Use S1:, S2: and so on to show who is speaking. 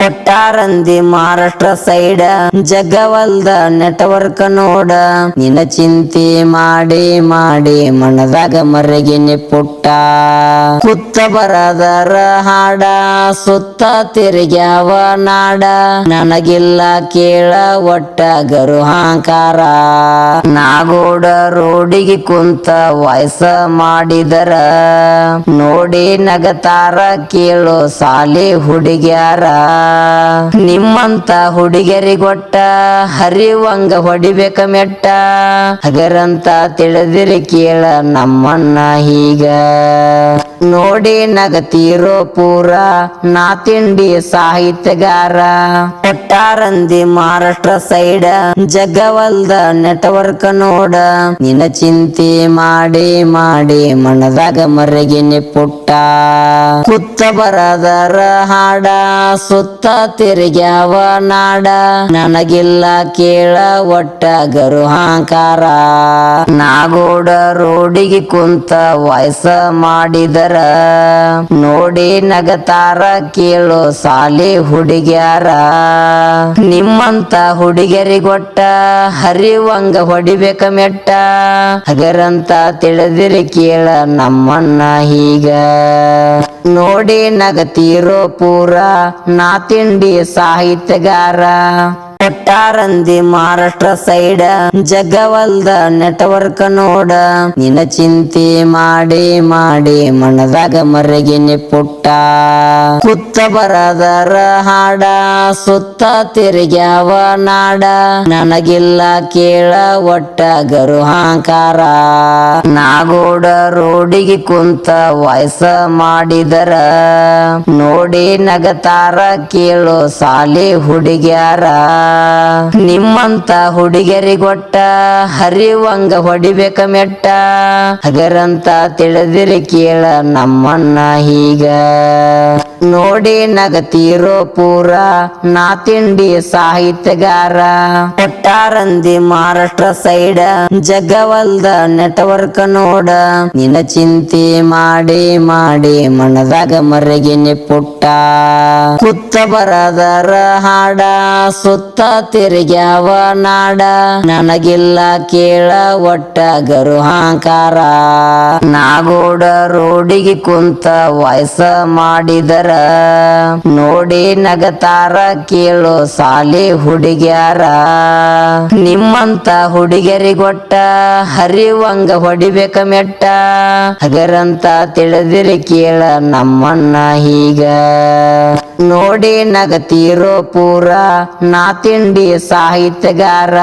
S1: ಕೊಟ್ಟಾರಂದಿ Maharashtra side ಜಗವಲ್ದ network ನೋಡ ನಿನ್ನ ಚಿಂತೆ ಮಾಡಿ ಮಾಡಿ ಮನದಾಗ ಮರಗಿನಿ ಪುಟ್ಟ ಕುತ್ತ ಬರದರ ಹಾಡ ಸುತ್ತ ತಿರುಗ್ಯಾವ ನಾಡ ನನಗಿಲ್ಲ ಕೇಳ ಒಟ್ಟ ಗರು ಹಾಂಕಾರ ನಾಗೋಡ ರೋಡಿಗೆ ಕುಂತ ವಾಯ್ಸ ಮಾಡಿದರ ನೋಡಿ ನಗತಾರ ಕೇಳೋ ಸಾಲಿ ಹುಡುಗ್ಯಾರ ನಿಮ್ಮಂತ ಹುಡುಗರಿಗೊಟ್ಟ ಹರಿವಂಗ ಹೊಡಿಬೇಕ ಮೆಟ್ಟ ಹಗರಂತ ತಿಳಿದಿರಿ ಕೇಳ ನಮ್ಮನ್ನ ಹೀಗ ನೋಡಿ ನಗತೀರೋ ಪೂರ ನಾ ತಿಂಡಿ ಸಾಹಿತ್ಯಗಾರ ಕೊಟ್ಟಾರಂದಿ ಮಹಾರಾಷ್ಟ್ರ ಸೈಡ್ ಜಗವಲ್ದ ನೆಟ್ವರ್ಕ್ ನೋಡ ನಿನ್ನ ಚಿಂತೆ ಮಾಡಿ ಮಾಡಿ ಮನದಾಗ ಮರಗಿನಿ ಪುಟ್ಟ ಕುತ್ತ ಬರದರ ಹಾಡ ಸುತ್ತ ತಿರುಗ್ಯಾವ ನಾಡ ನನಗಿಲ್ಲ ಕೇಳ ಒಟ್ಟ ಗರು ಹಾಂಕಾರ ನಾಗೋಡ ರೋಡಿಗೆ ಕುಂತ ವಾಯ್ಸ ಮಾಡಿದರ ನೋಡಿ ನಗತಾರ ಕೇಳೋ ಸಾಲಿ ಹುಡುಗ್ಯಾರ ನಿಮ್ಮಂತ ಹುಡುಗರಿಗೊಟ್ಟ ಹರಿವಂಗ ಹೊಡಿಬೇಕ ಮೆಟ್ಟ ಹಗರಂತ ತಿಳಿದಿರಿ ಕೇಳ ನಮ್ಮನ್ನ ಹೀಗ ನೋಡಿ ನಗತೀರೋ ಪೂರ ನಾ ತಿಂಡಿ ಸಾಹಿತ್ಯಗಾರ ಕೊಟ್ಟಾರಂದಿ ಮಹಾರಾಷ್ಟ್ರ ಸೈಡ್ ಜಗವಲ್ದ ನೆಟ್ವರ್ಕ್ ನೋಡ ನಿನ್ನ ಚಿಂತೆ ಮಾಡಿ ಮಾಡಿ ಮನದಾಗ ಮರಗಿನಿ ಪುಟ್ಟ ಕುತ್ತ ಬರದರ ಹಾಡ ಸುತ್ತ ತಿರುಗ್ಯಾವ ನಾಡ ನನಗಿಲ್ಲ ಕೇಳ ಒಟ್ಟ ಗರು ಹಾಂಕಾರ ನಾಗೋಡ ರೋಡಿಗೆ ಕುಂತ ವಾಯ್ಸ ಮಾಡಿದರ ನೋಡಿ ನಗತಾರ ಕೇಳೋ ಸಾಲಿ ಹುಡುಗ್ಯಾರ ನಿಮ್ಮಂತ ಹುಡುಗರಿಗೊಟ್ಟ ಹರಿವಂಗ ಹೊಡಿಬೇಕ ಮೆಟ್ಟ ಹಗರಂತ ತಿಳಿದಿರಿ ಕೇಳ ನಮ್ಮನ್ನ ಹೀಗ ನೋಡಿ ನಗತೀರೋ ಪೂರ ನಾ ತಿಂಡಿ ಸಾಹಿತ್ಯಗಾರ ಕೊಟ್ಟಾರಂದಿ ಮಹಾರಾಷ್ಟ್ರ ಸೈಡ್ ಜಗವಲ್ದ ನೆಟ್ವರ್ಕ್ ನೋಡ ನಿನ್ನ ಚಿಂತೆ ಮಾಡಿ ಮಾಡಿ ಮನದಾಗ ಮರಗಿನಿ ಪುಟ್ಟ ಕುತ್ತ ಬರದರ ಹಾಡ ಸುತ್ತ ತಿರುಗ್ಯಾವ ನಾಡ ನನಗಿಲ್ಲ ಕೇಳ ಒಟ್ಟ ಗರು ಹಾಂಕಾರ ನಾಗೋಡ ರೋಡಿಗೆ ಕುಂತ ವಾಯ್ಸ ಮಾಡಿದರ ನೋಡಿ ನಗತಾರ ಕೇಳೋ ಸಾಲಿ ಹುಡುಗ್ಯಾರ ನಿಮ್ಮಂತ ಹುಡುಗರಿಗೊಟ್ಟ ಹರಿವಂಗ ಹೊಡಿಬೇಕ ಮೆಟ್ಟ ಹಗರಂತ ತಿಳಿದಿರಿ ಕೇಳ ನಮ್ಮನ್ನ ಹೀಗ ನೋಡಿ ನಗತೀರೋ ಪೂರ ನಾ ತಿಂಡಿ ಸಾಹಿತ್ಯಗಾರ